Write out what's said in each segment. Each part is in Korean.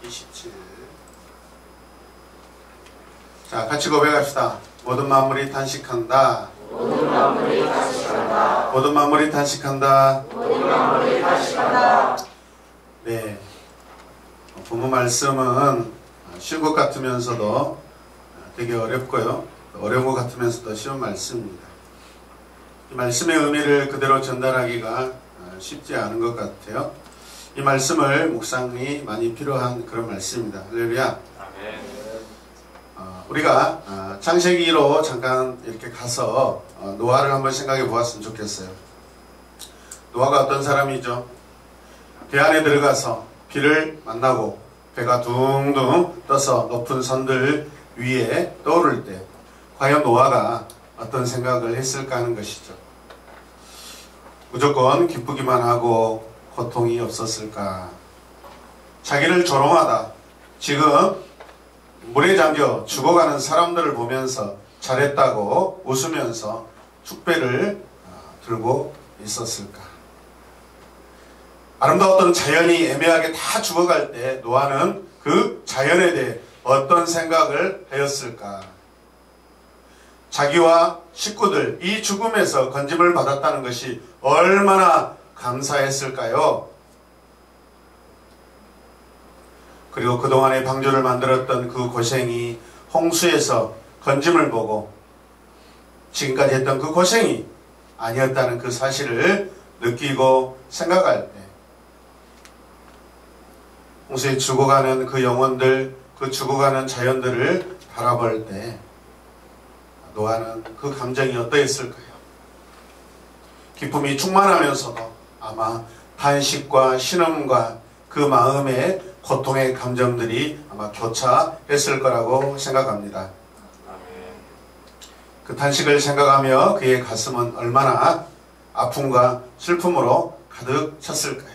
27. 자, 같이 고백합시다. 모든 만물이 탄식한다. 모든 만물이 탄식한다. 모든 만물이 탄식한다. 모든 만물이 탄식한다. 네. 본문 말씀은 쉬운 것 같으면서도 되게 어렵고요. 어려운 것 같으면서도 쉬운 말씀입니다. 이 말씀의 의미를 그대로 전달하기가 쉽지 않은 것 같아요. 이 말씀을 묵상이 많이 필요한 그런 말씀입니다. 할렐루야. 우리가 창세기로 잠깐 이렇게 가서 노아를 한번 생각해 보았으면 좋겠어요. 노아가 어떤 사람이죠? 배 안에 들어가서 비를 만나고 배가 둥둥 떠서 높은 산들 위에 떠오를 때 과연 노아가 어떤 생각을 했을까 하는 것이죠. 무조건 기쁘기만 하고 고통이 없었을까? 자기를 조롱하다 지금 물에 잠겨 죽어가는 사람들을 보면서 잘했다고 웃으면서 축배를 들고 있었을까? 아름다웠던 자연이 애매하게 다 죽어갈 때 노아는 그 자연에 대해 어떤 생각을 하였을까? 자기와 식구들 이 죽음에서 건짐을 받았다는 것이 얼마나 감사했을까요? 그리고 그동안에 방주를 만들었던 그 고생이 홍수에서 건짐을 보고 지금까지 했던 그 고생이 아니었다는 그 사실을 느끼고 생각할 때 홍수에 죽어가는 그 영혼들, 그 죽어가는 자연들을 바라볼 때 노아는 그 감정이 어떠했을까요? 기쁨이 충만하면서도 아마 탄식과 신음과 그 마음의 고통의 감정들이 아마 교차했을 거라고 생각합니다. 그 탄식을 생각하며 그의 가슴은 얼마나 아픔과 슬픔으로 가득 찼을까요?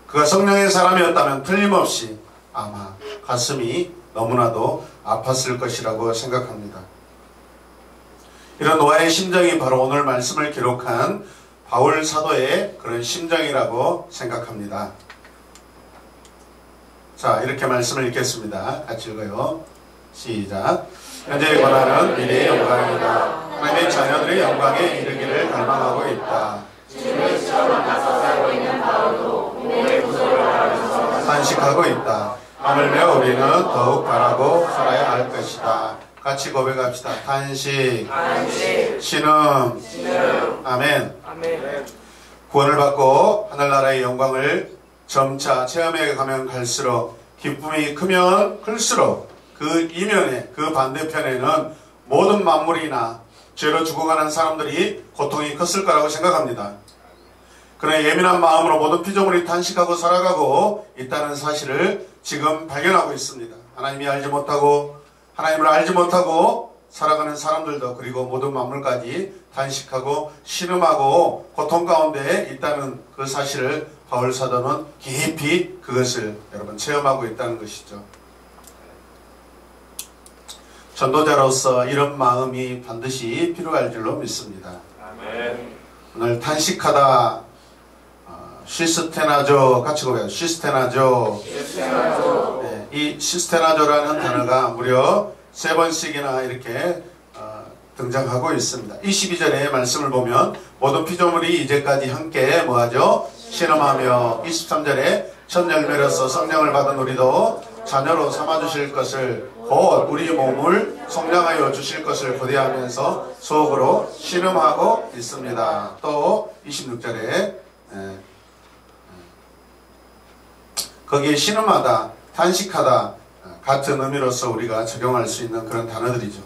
그가 성령의 사람이었다면 틀림없이 아마 가슴이 너무나도 아팠을 것이라고 생각합니다. 이런 노아의 심정이 바로 오늘 말씀을 기록한 바울 사도의 그런 심정이라고 생각합니다. 자, 이렇게 말씀을 읽겠습니다. 같이 읽어요. 시작. 현재의 권한은 미래의 영광이다. 하나님의 자녀들의 영광에 이르기를 갈망하고 있다. 주님을 직접 만나서 살고 있는 바울도 운명의 구속을 바라면서 탄식하고 있다. 하물며 우리는 더욱 바라고 살아야 할 것이다. 같이 고백합시다. 탄식, 신음, 아멘. 구원을 받고 하늘나라의 영광을 점차 체험해 가면 갈수록 기쁨이 크면 클수록 그 이면에 그 반대편에는 모든 만물이나 죄로 죽어가는 사람들이 고통이 컸을 거라고 생각합니다. 그러나 예민한 마음으로 모든 피조물이 탄식하고 살아가고 있다는 사실을 지금 발견하고 있습니다. 하나님을 알지 못하고 살아가는 사람들도 그리고 모든 만물까지 탄식하고 신음하고 고통 가운데 있다는 그 사실을 바울 사도는 깊이 그것을 여러분 체험하고 있다는 것이죠. 전도자로서 이런 마음이 반드시 필요할 줄로 믿습니다. 아멘. 오늘 탄식하다 시스테나조 같이 고백해요. 시스테나조. 네, 이 시스테나조라는 단어가 무려 3번씩이나 이렇게 등장하고 있습니다. 22절의 말씀을 보면 모든 피조물이 이제까지 함께 뭐하죠? 신음하며 23절에 첫 열매로서 성령을 받은 우리도 자녀로 삼아주실 것을 곧 우리 몸을 성량하여 주실 것을 고대하면서 속으로 신음하고 있습니다. 또 26절에 거기에 신음하다, 탄식하다 같은 의미로서 우리가 적용할 수 있는 그런 단어들이죠.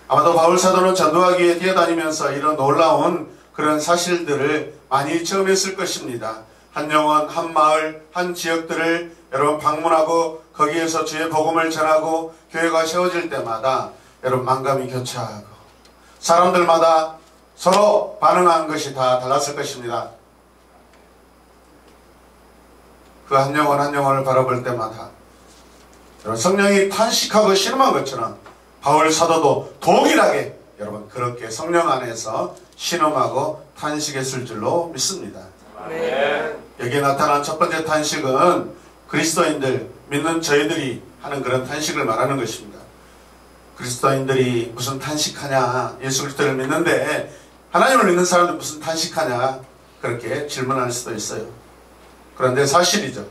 아마도 바울 사도는 전도하기 위해 뛰어다니면서 이런 놀라운 그런 사실들을 많이 체험했을 것입니다. 한 영혼, 한 마을, 한 지역들을 여러분 방문하고 거기에서 주의 복음을 전하고 교회가 세워질 때마다 여러분 만감이 교차하고 사람들마다 서로 반응한 것이 다 달랐을 것입니다. 그 한 영혼 한 영혼을 바라볼 때마다 여러분 성령이 탄식하고 신음한 것처럼 바울 사도도 동일하게 여러분 그렇게 성령 안에서 신음하고 탄식했을 줄로 믿습니다. 아멘. 여기에 나타난 첫 번째 탄식은 그리스도인들, 믿는 저희들이 하는 그런 탄식을 말하는 것입니다. 그리스도인들이 무슨 탄식하냐, 예수 그리스도를 믿는데 하나님을 믿는 사람들 무슨 탄식하냐, 그렇게 질문할 수도 있어요. 그런데 사실이죠.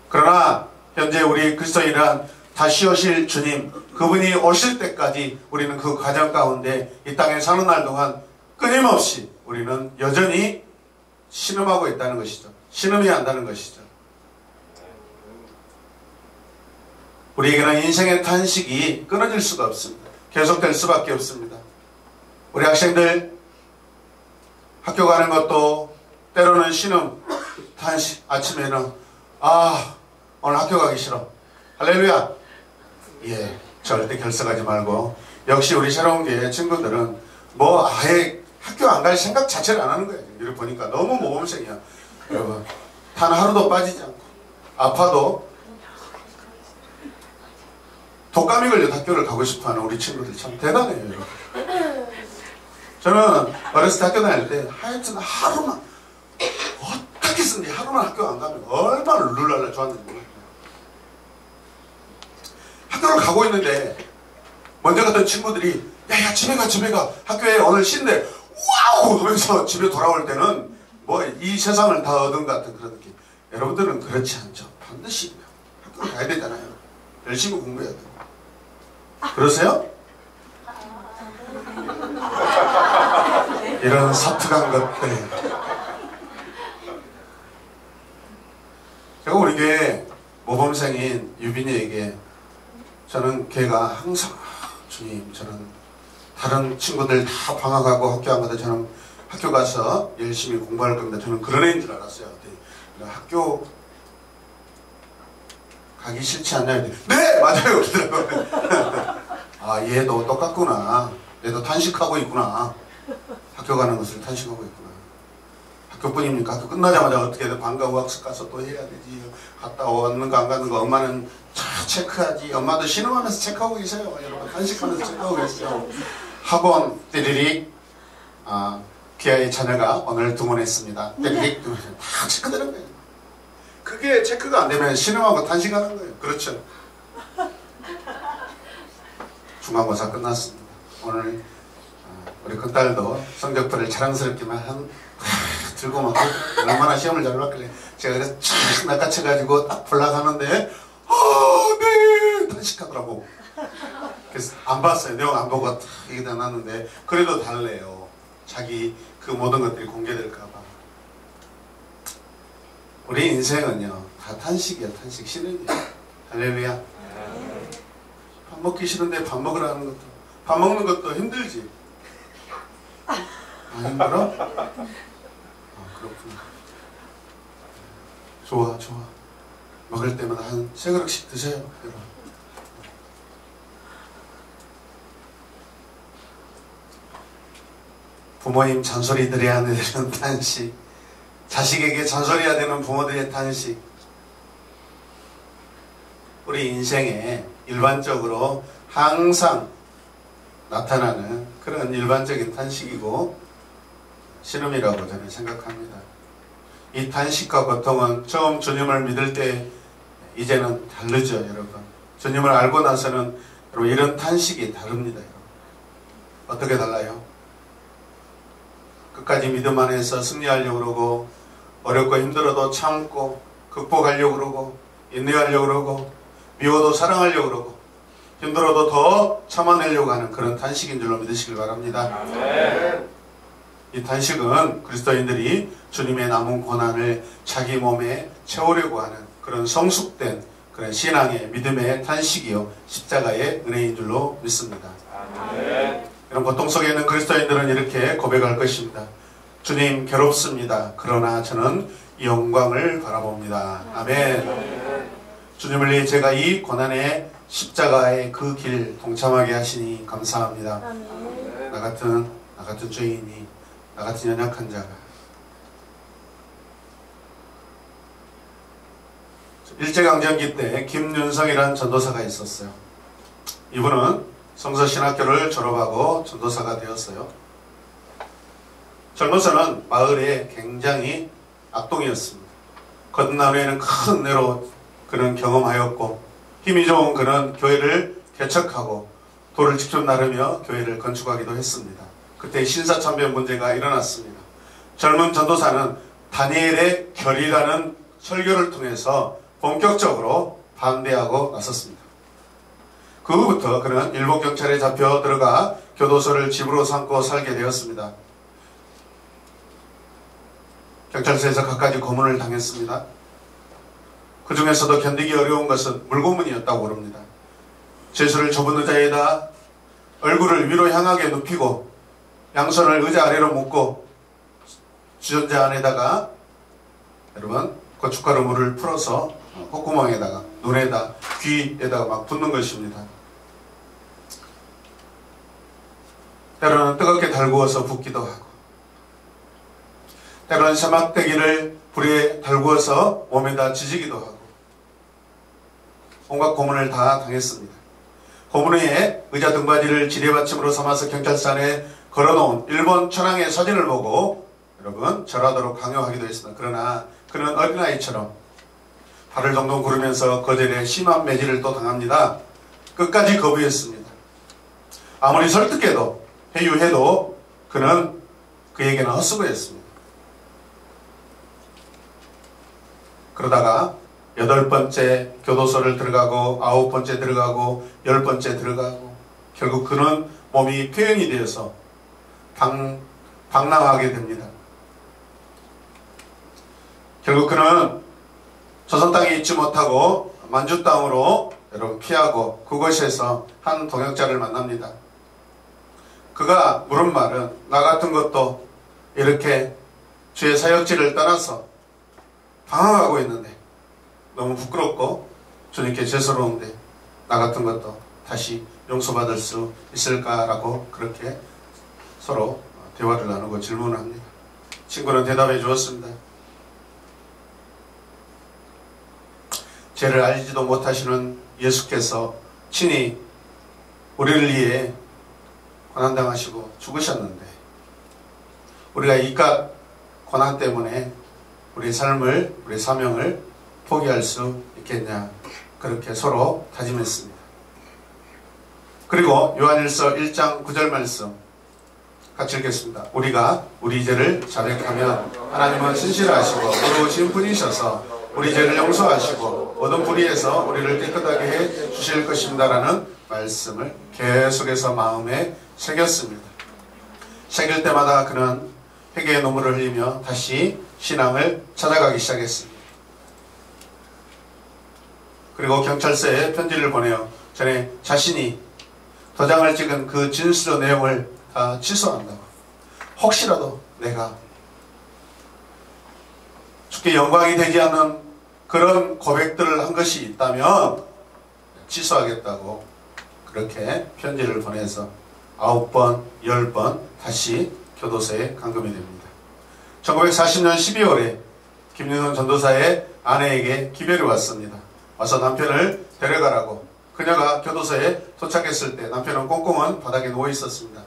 그러나 현재 우리 그리스도인은 다시 오실 주님, 그분이 오실 때까지 우리는 그 과정 가운데 이 땅에 사는 날 동안 끊임없이 우리는 여전히 신음하고 있다는 것이죠. 신음해야 한다는 것이죠. 우리에게는 인생의 탄식이 끊어질 수가 없습니다. 계속될 수밖에 없습니다. 우리 학생들 학교 가는 것도 때로는 신음, 탄식, 아침에는 오늘 학교 가기 싫어. 할렐루야. 예, 절대 결석하지 말고, 역시 우리 새로운 교회 친구들은 뭐 아예 학교 안 갈 생각 자체를 안 하는 거예요. 이렇게 보니까 너무 모범생이야. 여러분, 단 하루도 빠지지 않고, 아파도 독감이 걸려 학교를 가고 싶어하는 우리 친구들 참 대단해요. 여러분. 저는 어렸을 때 학교 다닐 때 하여튼 하루만, 어떻게든지 하루만 학교 안 가면 얼마나 룰랄라 좋았는지 몰라요. 학교를 가고 있는데 먼저 갔던 친구들이 야 집에 가 학교에 오늘 쉰대 와우 하면서 집에 돌아올 때는 뭐 이 세상을 다 얻은 것 같은 그런 느낌. 여러분들은 그렇지 않죠. 반드시 학교를 가야 되잖아요. 열심히 공부해야 돼요. 그러세요? 이런 사특한 것들. 제가 우리 교회 모범생인 유빈이에게 저는 걔가 항상 주님, 저는 다른 친구들 다 방학하고 학교 안 가도 저는 학교 가서 열심히 공부할 겁니다. 저는 그런 애인 줄 알았어요. 학교 가기 싫지 않냐? 네! 맞아요! 그러더라고요. 얘도 똑같구나. 얘도 탄식하고 있구나. 학교 가는 것을 탄식하고 있구나. 학교뿐입니까? 학교 끝나자마자 어떻게든 방과 후 학습 가서 또 해야 되지. 갔다 왔는 거 안 가는 거 엄마는 다 체크하지. 엄마도 신음하면서 체크하고 계세요. 여러분 탄식하면서 체크하고 계세요. 학원 띠리릭 귀하의 자녀가 오늘 등원했습니다. 띠리릭 다 체크되는 거예요. 그게 체크가 안 되면 신음하고 탄식하는 거예요. 그렇죠. 중간고사 끝났습니다. 오늘 우리 큰딸도 성적표를 자랑스럽게만 들고 막 얼마나 시험을 잘 봤길래 제가 그래서 촥 낚아채가지고 딱 올라가는데 네 탄식하더라고. 그래서 안 봤어요. 내용 안 보고 딱 얘기도 안 하는데 그래도 달래요. 자기 그 모든 것들이 공개될까봐. 우리 인생은요 다 탄식이야. 탄식 신음이야. 할렐루야. 밥 먹기 싫은데 밥 먹으라는 것도, 밥 먹는 것도 힘들지. 안 힘들어? 그렇구나. 좋아. 먹을 때마다 한 3그릇씩 드세요. 여러분. 부모님 잔소리 들어야 되는 탄식, 자식에게 잔소리해야 되는 부모들의 탄식. 우리 인생에 일반적으로 항상 나타나는 그런 일반적인 탄식이고 신음이라고 저는 생각합니다. 이 탄식과 고통은 처음 주님을 믿을 때 이제는 다르죠, 여러분. 주님을 알고 나서는 여러분 이런 탄식이 다릅니다, 여러분. 어떻게 달라요? 끝까지 믿음 안에서 승리하려고 그러고, 어렵고 힘들어도 참고 극복하려고 그러고, 인내하려고 그러고, 미워도 사랑하려고 그러고, 힘들어도 더 참아내려고 하는 그런 탄식인 줄로 믿으시길 바랍니다. 아멘. 이 탄식은 그리스도인들이 주님의 남은 고난을 자기 몸에 채우려고 하는 그런 성숙된 그런 신앙의 믿음의 탄식이요 십자가의 은혜인 줄로 믿습니다. 아멘. 이런 고통 속에 있는 그리스도인들은 이렇게 고백할 것입니다. 주님 괴롭습니다. 그러나 저는 영광을 바라봅니다. 아멘. 주님을 위해 제가 이 고난의 십자가의 그 길 동참하게 하시니 감사합니다. 아멘. 나 같은 죄인이, 나 같은 연약한 자가 일제강점기 때 김윤성이라는 전도사가 있었어요. 이분은 성서신학교를 졸업하고 전도사가 되었어요. 전도사는 마을에 굉장히 악동이었습니다. 거듭난 후에는 큰 은혜로 그는 경험하였고, 힘이 좋은 그는 교회를 개척하고 돌을 직접 나르며 교회를 건축하기도 했습니다. 그때 신사참배 문제가 일어났습니다. 젊은 전도사는 다니엘의 결이라는 설교를 통해서 본격적으로 반대하고 나섰습니다. 그 후부터 그는 일본 경찰에 잡혀 들어가 교도소를 집으로 삼고 살게 되었습니다. 경찰서에서 갖가지 고문을 당했습니다. 그 중에서도 견디기 어려운 것은 물고문이었다고 그럽니다. 죄수를 좁은 의자에다 얼굴을 위로 향하게 눕히고 양손을 의자 아래로 묶고 주전자 안에다가 여러분 고춧가루 물을 풀어서 콧구멍에다가 눈에다 귀에다가 막 붓는 것입니다. 때로는 뜨겁게 달구어서 붓기도 하고, 때로는 사막대기를 불에 달구어서 몸에다 지지기도 하고, 온갖 고문을 다 당했습니다. 고문 후에 의자 등받이를 지뢰받침으로 삼아서 경찰서 안에 걸어놓은 일본 천황의 사진을 보고 여러분 절하도록 강요하기도 했습니다. 그러나 그는 어린아이처럼 발을 동동 구르면서 거절에 심한 매질을 또 당합니다. 끝까지 거부했습니다. 아무리 설득해도 회유해도 그는 그에게는 헛수고였습니다. 그러다가 8번째 교도소를 들어가고 9번째 들어가고 10번째 들어가고 결국 그는 몸이 폐연이 되어서 방랑하게 됩니다. 결국 그는 조선 땅에 있지 못하고 만주 땅으로 여러분 피하고 그곳에서 한 동역자를 만납니다. 그가 물은 말은 나 같은 것도 이렇게 주의 사역지를 떠나서 방황하고 있는데 너무 부끄럽고 주님께 죄스러운데 나 같은 것도 다시 용서받을 수 있을까라고 그렇게 서로 대화를 나누고 질문을 합니다. 친구는 대답해 주었습니다. 죄를 알지도 못하시는 예수께서 친히 우리를 위해 고난당하시고 죽으셨는데 우리가 이깟 고난 때문에 우리 삶을, 우리 사명을 포기할 수 있겠냐, 그렇게 서로 다짐했습니다. 그리고 요한일서 1장 9절 말씀 같이 읽겠습니다. 우리가 우리 죄를 자백하면 하나님은 신실하시고 의로우신 분이셔서 우리 죄를 용서하시고 모든 불의에서 우리를 깨끗하게 해 주실 것입니다라는 말씀을 계속해서 마음에 새겼습니다. 새길 때마다 그는 회개의 눈물을 흘리며 다시 신앙을 찾아가기 시작했습니다. 그리고 경찰서에 편지를 보내어 전에 자신이 도장을 찍은 그 진술의 내용을 다 취소한다고, 혹시라도 내가 주께 영광이 되지 않는 그런 고백들을 한 것이 있다면 취소하겠다고 그렇게 편지를 보내서 9번, 10번 다시 교도소에 감금이 됩니다. 1940년 12월에 김윤선 전도사의 아내에게 기별이 왔습니다. 와서 남편을 데려가라고. 그녀가 교도소에 도착했을 때 남편은 꽁꽁은 바닥에 누워 있었습니다.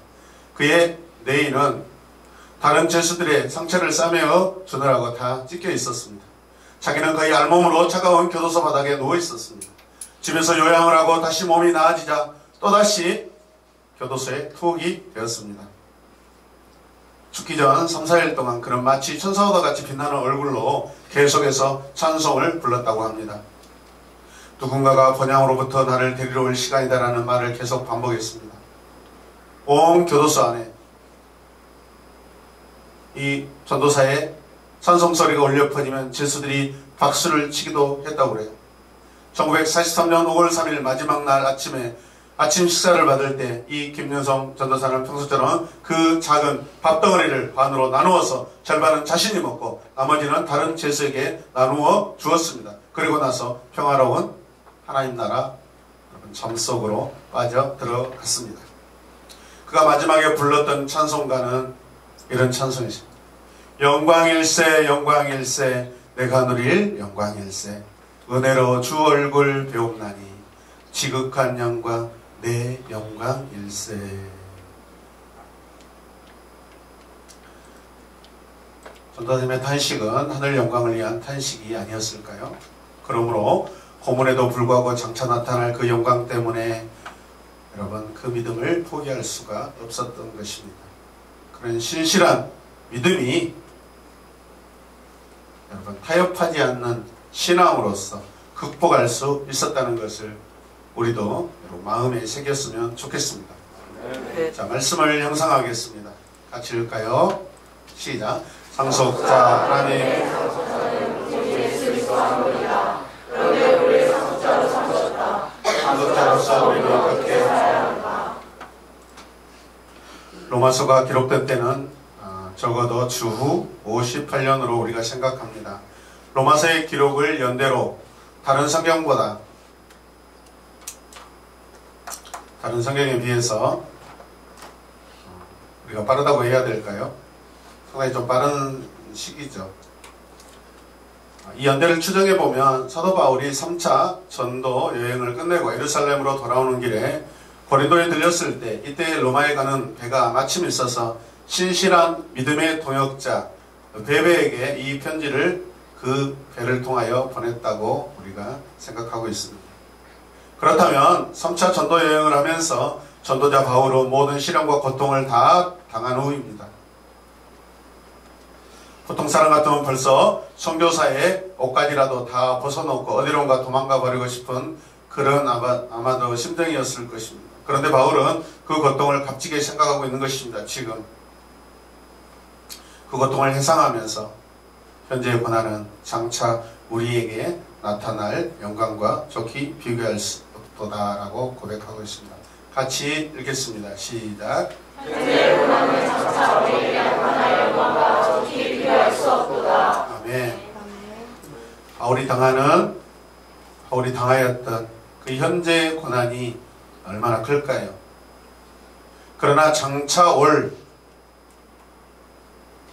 그의 내인은 다른 죄수들의 상처를 싸매어 주느라고 다 찢겨 있었습니다. 자기는 거의 알몸으로 차가운 교도소 바닥에 누워 있었습니다. 집에서 요양을 하고 다시 몸이 나아지자 또다시 교도소에 투옥이 되었습니다. 죽기 전 3, 4일 동안 그는 마치 천사보다 같이 빛나는 얼굴로 계속해서 찬송을 불렀다고 합니다. 누군가가 번향으로부터 나를 데리러 올 시간이다라는 말을 계속 반복했습니다. 온 교도소 안에 이 전도사의 찬송소리가 울려 퍼지면 죄수들이 박수를 치기도 했다고 그래요. 1943년 5월 3일 마지막 날 아침에 아침 식사를 받을 때 이 김윤성 전도사는 평소처럼 그 작은 밥덩어리를 반으로 나누어서 절반은 자신이 먹고 나머지는 다른 죄수에게 나누어 주었습니다. 그리고 나서 평화로운 하나님 나라 잠 속으로 빠져 들어갔습니다. 그가 마지막에 불렀던 찬송가는 이런 찬송이십니다. 영광일세 영광일세 내가 누릴 영광일세 은혜로 주 얼굴 배움나니 지극한 영광 내 영광일세. 전도자님의 탄식은 하늘 영광을 위한 탄식이 아니었을까요? 그러므로 고문에도 불구하고 장차 나타날 그 영광 때문에 여러분 그 믿음을 포기할 수가 없었던 것입니다. 그런 신실한 믿음이 여러분 타협하지 않는 신앙으로서 극복할 수 있었다는 것을 우리도 여러분 마음에 새겼으면 좋겠습니다. 네. 자, 말씀을 형상하겠습니다. 같이 읽을까요? 시작. 상속자 하나님 상속자로서 우리는 어떻게 살아야 합니까? 로마서가 기록된 때는 적어도 주후 58년으로 우리가 생각합니다. 로마서의 기록을 연대로 다른 성경보다 다른 성경에 비해서 우리가 빠르다고 해야 될까요? 상당히 좀 빠른 시기죠. 이 연대를 추정해보면 사도 바울이 3차 전도 여행을 끝내고 예루살렘으로 돌아오는 길에 고린도에 들렸을 때 이때 로마에 가는 배가 마침 있어서 신실한 믿음의 동역자 베베에게 이 편지를 그 배를 통하여 보냈다고 우리가 생각하고 있습니다. 그렇다면 3차 전도 여행을 하면서 전도자 바울은 모든 시련과 고통을 다 당한 후입니다. 보통 사람 같으면 벌써 선교사의 옷가지라도 다 벗어놓고 어디론가 도망가 버리고 싶은 그런 아마도 심정이었을 것입니다. 그런데 바울은 그 고통을 값지게 생각하고 있는 것입니다. 지금 그 고통을 해상하면서 현재의 고난은 장차 우리에게 나타날 영광과 좋게 비교할 수 없도다라고 고백하고 있습니다. 같이 읽겠습니다. 시작. 현재의 고난은 장차 우리에게 나타날 영광과 좋게 비교할 수 없도다. 아멘. 바울이 당하였던 그 현재의 고난이 얼마나 클까요? 그러나 장차 올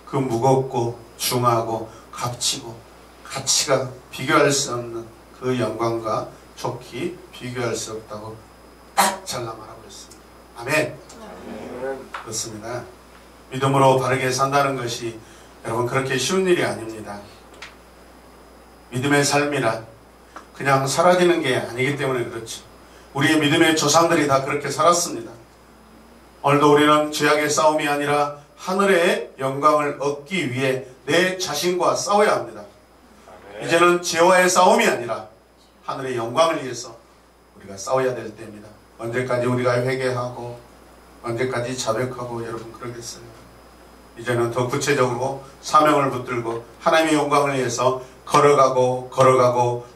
그 무겁고 중하고 값지고 가치가 비교할 수 없는 그 영광과 좋게 비교할 수 없다고 딱 잘라 말하고 있습니다. 아멘. 그렇습니다. 믿음으로 바르게 산다는 것이 여러분 그렇게 쉬운 일이 아닙니다. 믿음의 삶이란 그냥 사라지는 게 아니기 때문에 그렇죠. 우리의 믿음의 조상들이 다 그렇게 살았습니다. 오늘도 우리는 죄악의 싸움이 아니라 하늘의 영광을 얻기 위해 내 자신과 싸워야 합니다. 이제는 죄와의 싸움이 아니라 하늘의 영광을 위해서 우리가 싸워야 될 때입니다. 언제까지 우리가 회개하고 언제까지 자백하고 여러분 그러겠어요? 이제는 더 구체적으로 사명을 붙들고 하나님의 영광을 위해서 걸어가고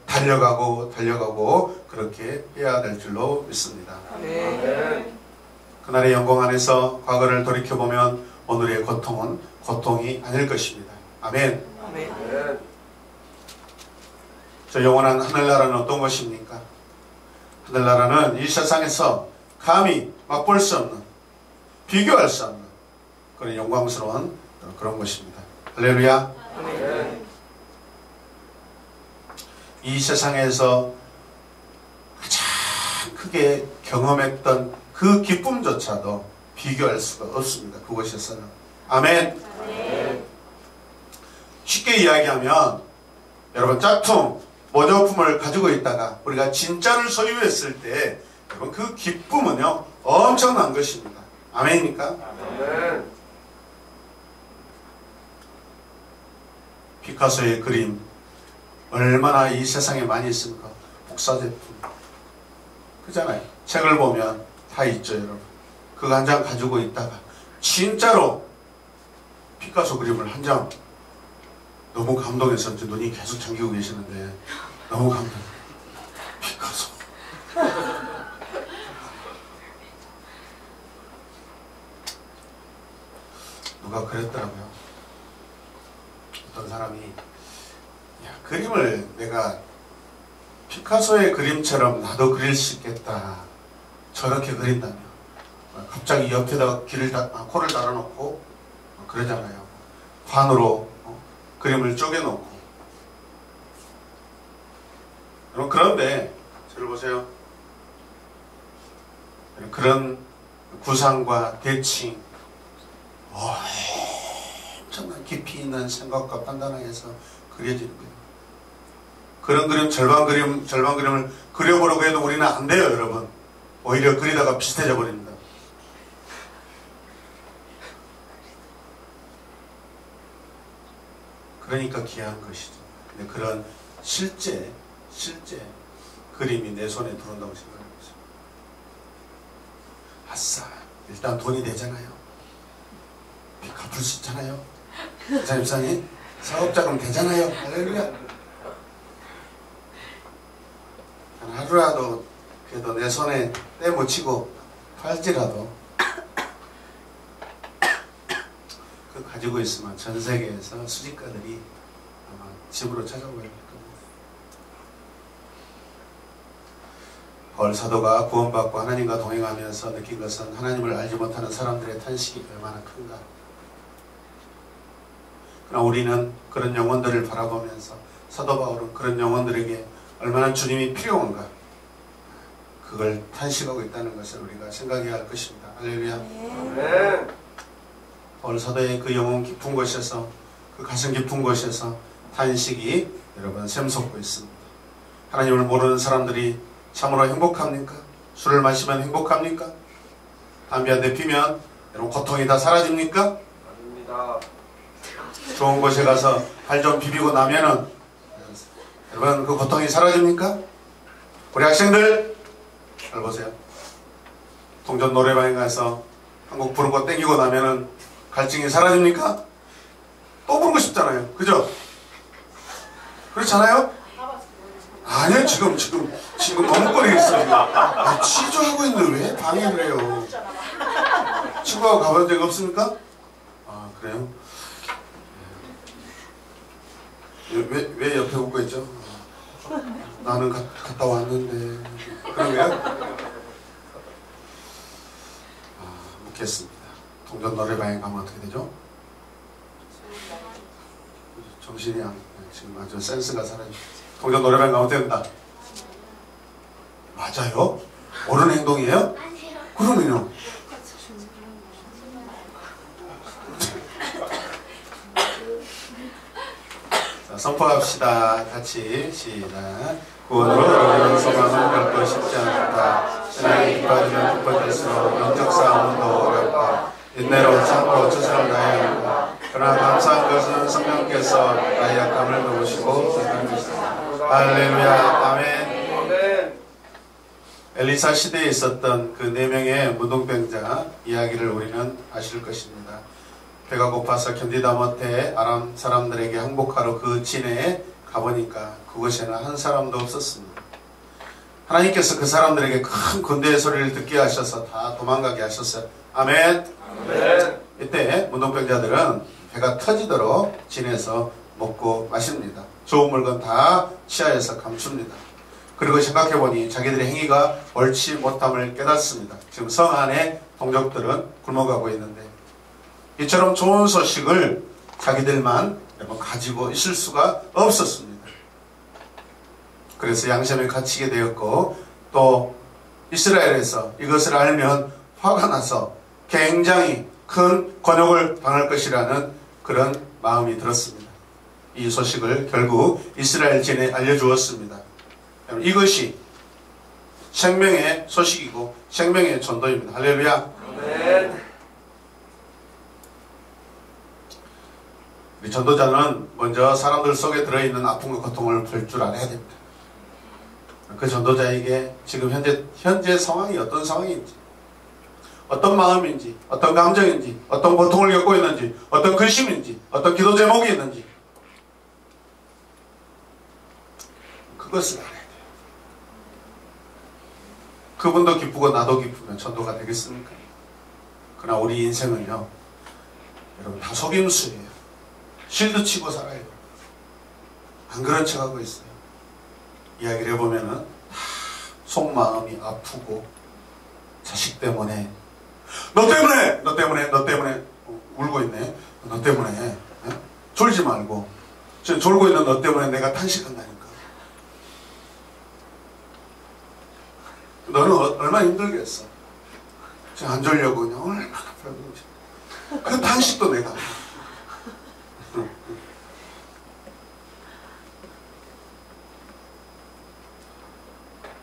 달려가고 그렇게 해야 될 줄로 믿습니다. 그날의 영광 안에서 과거를 돌이켜보면 오늘의 고통은 고통이 아닐 것입니다. 아멘. 저 영원한 하늘나라는 어떤 것입니까? 하늘나라는 이 세상에서 감히 맛볼 수 없는, 비교할 수 없는 그런 영광스러운 그런 것입니다. 할렐루야. 이 세상에서 가장 크게 경험했던 그 기쁨조차도 비교할 수가 없습니다. 그곳에서는. 아멘. 쉽게 이야기하면 여러분 짝퉁, 모조품을 가지고 있다가 우리가 진짜를 소유했을 때 여러분 그 기쁨은요 엄청난 것입니다. 아멘입니까? 아멘. 피카소의 그림 얼마나 이 세상에 많이 있습니까? 복사제품 그잖아요. 책을 보면 다 있죠 여러분. 그거 한 장 가지고 있다가 진짜로 피카소 그림을 한 장 너무 감동해서 이제 눈이 계속 잠기고 계시는데 너무 감동. 피카소. 누가 그랬더라고요. 어떤 사람이 야, 그림을 내가 피카소의 그림처럼 나도 그릴 수 있겠다. 저렇게 그린다면 갑자기 옆에다가 코를 달아놓고 그러잖아요. 관으로 그림을 쪼개놓고. 그런데 저를 보세요. 그런 구상과 대칭 엄청난 깊이 있는 생각과 판단하에서 그려지는 거예요. 그런 그림, 절반 그림을 그려보려고 해도 우리는 안 돼요, 여러분. 오히려 그리다가 비슷해져 버립니다. 그러니까 귀한 것이죠. 근데 그런 실제 그림이 내 손에 들어온다고 생각하는 거죠. 아싸, 일단 돈이 되잖아요. 빚 갚을 수 있잖아요. 집사님, 사업자금 되잖아요. 할렐루야. 하루라도 그래도 내 손에 때 묻히고 팔지라도 그 가지고 있으면 전 세계에서 수집가들이 아마 집으로 찾아오게 될 겁니다. 바울 사도가 구원받고 하나님과 동행하면서 느낀 것은 하나님을 알지 못하는 사람들의 탄식이 얼마나 큰가. 그러나 우리는 그런 영혼들을 바라보면서 사도 바울은 그런 영혼들에게 얼마나 주님이 필요한가, 그걸 탄식하고 있다는 것을 우리가 생각해야 할 것입니다. 할렐루야. 네. 바울 사도의 그 영혼 깊은 곳에서, 그 가슴 깊은 곳에서 탄식이 여러분 샘솟고 있습니다. 하나님을 모르는 사람들이 참으로 행복합니까? 술을 마시면 행복합니까? 담배 한 대 피면 여러분 고통이 다 사라집니까? 아닙니다. 좋은 곳에 가서 발 좀 비비고 나면은 여러분 그 고통이 사라집니까? 우리 학생들 잘 보세요. 동전 노래방에 가서 한 곡 부르고 땡기고 나면은 갈증이 사라집니까? 또 부르고 싶잖아요. 그죠? 그렇잖아요? 아니요, 지금 머뭇거리겠어요. 취조하고 있는데 왜 방해를 해요? 친구하고 가본 적 없습니까? 아, 그래요? 왜 옆에 웃고 있죠? 나는 갔다 왔는데. 그런 거예요? 묻겠습니다. 동전 노래방에 가면 어떻게 되죠? 정신이 지금 아주 센스가 사라지고. 동전 노래방 가면 어떻게 된다? 맞아요? 옳은 행동이에요? 그러면요? 자, 선포합시다. 같이 시작. 구원으로 얻는 소망은 결코 쉽지 않다. 신앙이 깊어지면 깊어질수록 영적 싸움은 더 어렵다. 인내로 참고 최선을 다해야 한다. 그러나 감사한 것은 성령께서 나의 약함을 도우시고 주십니다. 할렐루야. 아멘. 엘리사 시대에 있었던 그 4명의 문둥병자 이야기를 우리는 아실 것입니다. 배가 고파서 견디다 못해 아람 사람들에게 항복하러 그 진해에 가보니까 그곳에는 한 사람도 없었습니다. 하나님께서 그 사람들에게 큰 군대의 소리를 듣게 하셔서 다 도망가게 하셨어요. 아멘. 아멘. 이때 문둥병자들은 배가 터지도록 진해서 먹고 마십니다. 좋은 물건 다 치하에서 감춥니다. 그리고 생각해보니 자기들의 행위가 옳지 못함을 깨닫습니다. 지금 성 안에 동족들은 굶어가고 있는데 이처럼 좋은 소식을 자기들만 가지고 있을 수가 없었습니다. 그래서 양심에 갇히게 되었고 또 이스라엘에서 이것을 알면 화가 나서 굉장히 큰 곤욕을 당할 것이라는 그런 마음이 들었습니다. 이 소식을 결국 이스라엘 진에 알려주었습니다. 이것이 생명의 소식이고 생명의 전도입니다. 할렐루야. 아멘. 우리 전도자는 먼저 사람들 속에 들어있는 아픔과 고통을 볼 줄 알아야 됩니다. 그 전도자에게 지금 현재 상황이 어떤 상황인지, 어떤 마음인지, 어떤 감정인지, 어떤 고통을 겪고 있는지, 어떤 근심인지, 어떤 기도 제목이 있는지 그것을 알아야 돼요. 그분도 기쁘고 나도 기쁘면 전도가 되겠습니까? 그러나 우리 인생은요, 여러분 다 속임수예요. 실드 치고 살아요. 안 그런 척하고 있어요. 이야기를 해보면은 다 속마음이 아프고 자식 때문에 너 때문에 울고 있네. 너 때문에 졸지 말고 지금 졸고 있는 너 때문에 내가 탄식한다니까. 너는 얼마나 힘들겠어. 지금 안 졸려고 그냥 얼마나 그 탄식도 내가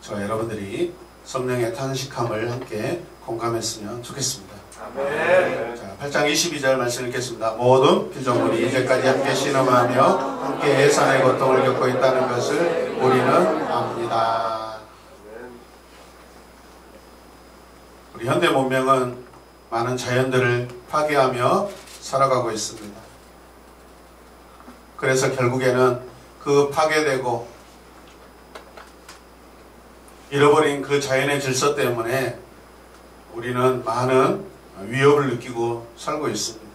저와 여러분들이 성령의 탄식함을 함께 공감했으면 좋겠습니다. 아멘. 자, 8장 22절 말씀 읽겠습니다. 모든 피조물이 이제까지 함께 신음하며 함께 해산의 고통을 겪고 있다는 것을 우리는 압니다. 우리 현대 문명은 많은 자연들을 파괴하며 살아가고 있습니다. 그래서 결국에는 그 파괴되고 잃어버린 그 자연의 질서 때문에 우리는 많은 위협을 느끼고 살고 있습니다.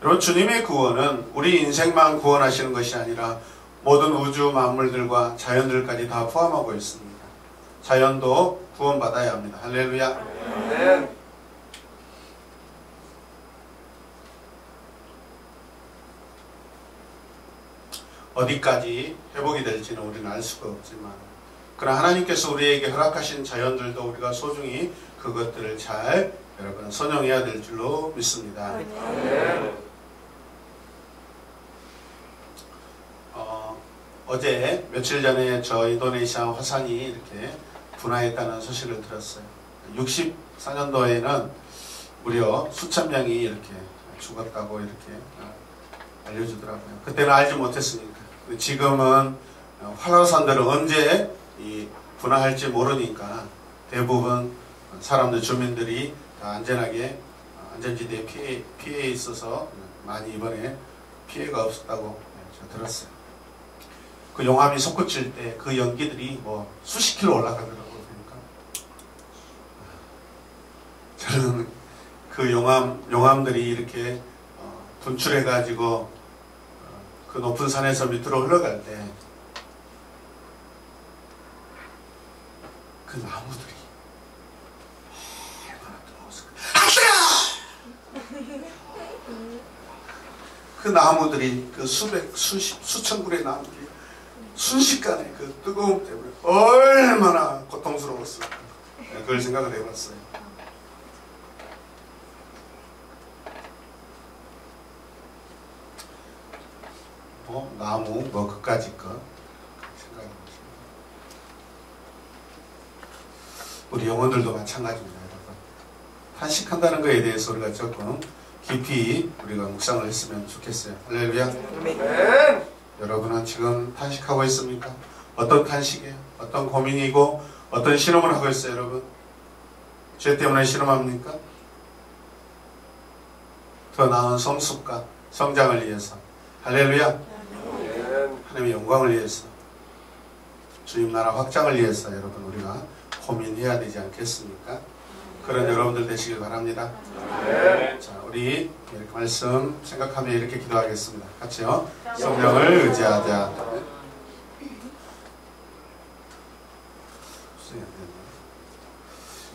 여러분, 주님의 구원은 우리 인생만 구원하시는 것이 아니라 모든 우주 만물들과 자연들까지 다 포함하고 있습니다. 자연도 구원받아야 합니다. 할렐루야. 아멘. 어디까지 회복이 될지는 우리는 알 수가 없지만, 그러나 하나님께서 우리에게 허락하신 자연들도 우리가 소중히 그것들을 잘 여러분 선용해야 될 줄로 믿습니다. 아멘. 어제 며칠 전에 저 인도네시아 화산이 이렇게 분화했다는 소식을 들었어요. 64년도에는 무려 수천 명이 이렇게 죽었다고 이렇게 알려주더라고요. 그때는 알지 못했으니까. 지금은 활화산들은 언제 분화할지 모르니까 대부분 사람들, 주민들이 다 안전하게 안전지대에 피해 있어서 많이 이번에 피해가 없었다고 제가 들었어요. 그 용암이 솟구칠 때 그 연기들이 뭐 수십 킬로 올라가더라고요. 그러니까 저는 그 용암들이 이렇게 분출해가지고 그 높은 산에서 밑으로 흘러갈 때 그 나무들이 얼마나 뜨거웠을까. 그 나무들이 그 수천 그루의 나무들이 순식간에 그 뜨거움 때문에 얼마나 고통스러웠을까. 그걸 생각을 해봤어요. 나무 그까짓 거 생각해보시면 우리 영혼들도 마찬가지입니다. 여러분, 탄식한다는 것에 대해서 우리가 조금 깊이 우리가 묵상을 했으면 좋겠어요. 할렐루야. 아멘. 여러분은 지금 탄식하고 있습니까? 어떤 탄식이에요? 어떤 고민이고 어떤 신음을 하고 있어요? 여러분, 죄 때문에 신음합니까? 더 나은 성숙과 성장을 위해서, 할렐루야, 하나님의 영광을 위해서, 주님 나라 확장을 위해서 여러분 우리가 고민해야 되지 않겠습니까? 그런 여러분들 되시길 바랍니다. 자, 우리 이렇게 말씀 생각하며 이렇게 기도하겠습니다. 같이요. 성령을 의지하자.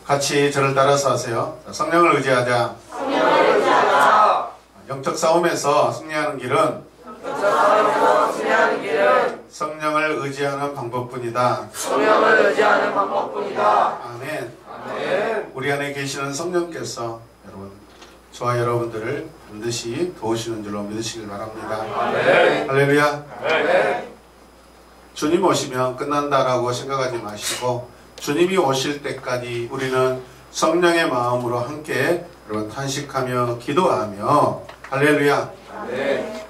같이 저를 따라서 하세요. 자, 성령을 의지하자. 성령을 의지하자. 영적 싸움에서 승리하는 길은 성령을 의지하는 방법뿐이다. 성령을 의지하는 방법뿐이다. 아멘. 아멘. 우리 안에 계시는 성령께서 여러분, 저와 여러분들을 반드시 도우시는 줄로 믿으시길 바랍니다. 아멘. 할렐루야. 아멘. 주님 오시면 끝난다라고 생각하지 마시고 주님이 오실 때까지 우리는 성령의 마음으로 함께 여러분 탄식하며 기도하며, 할렐루야. 아멘.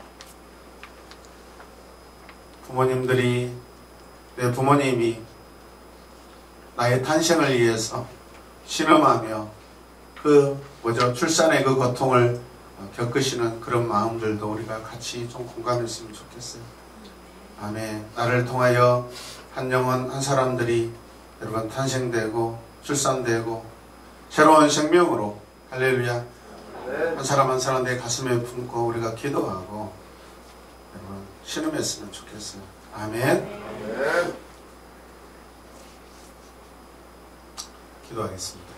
부모님들이, 내 부모님이 나의 탄생을 위해서 신음하며 출산의 그 고통을 겪으시는 그런 마음들도 우리가 같이 좀 공감했으면 좋겠어요. 아멘. 나를 통하여 한 영혼, 한 사람들이 여러분 탄생되고 출산되고 새로운 생명으로, 할렐루야, 한 사람 한 사람 내 가슴에 품고 우리가 기도하고 여러분 신음했으면 좋겠어요. 아멘. 아멘. 기도하겠습니다.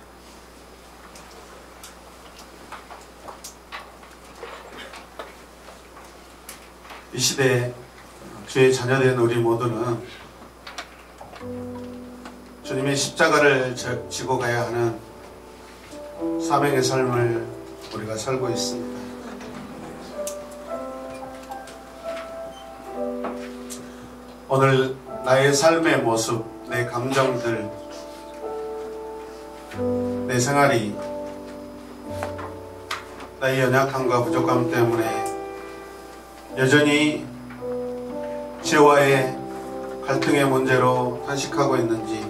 이 시대에 주의 자녀된 우리 모두는 주님의 십자가를 지고 가야 하는 사명의 삶을 우리가 살고 있습니다. 오늘 나의 삶의 모습, 내 감정들, 내 생활이 나의 연약함과 부족함 때문에 여전히 죄와의 갈등의 문제로 탄식하고 있는지,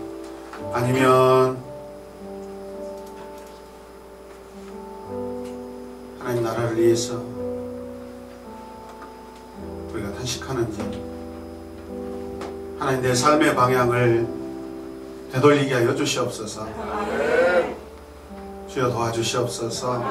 아니면 하나님 나라를 위해서 우리가 탄식하는지, 하나님 내 삶의 방향을 되돌리게 하여 주시옵소서. 주여 도와주시옵소서.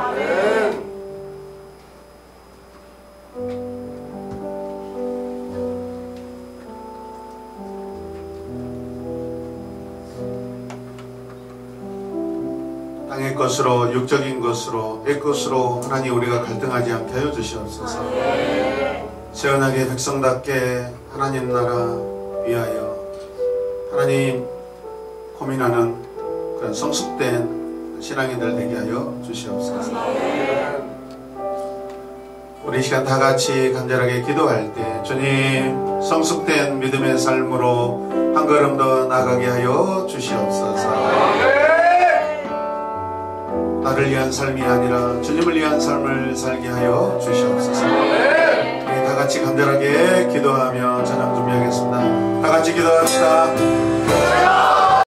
땅의 것으로, 육적인 것으로, 의 것으로 하나님 우리가 갈등하지 않게 하여 주시옵소서. 세연하게 백성답게 하나님 나라 위하여 하나님 고민하는 그런 성숙된 신앙인들 되게 하여 주시옵소서. 우리 이 시간 다 같이 간절하게 기도할 때 주님 성숙된 믿음의 삶으로 한 걸음 더 나가게 하여 주시옵소서. 나를 위한 삶이 아니라 주님을 위한 삶을 살게 하여 주시옵소서. 우리 다 같이 간절하게 기도하며 찬양 준비하겠습니다. 다 같이 기도합시다.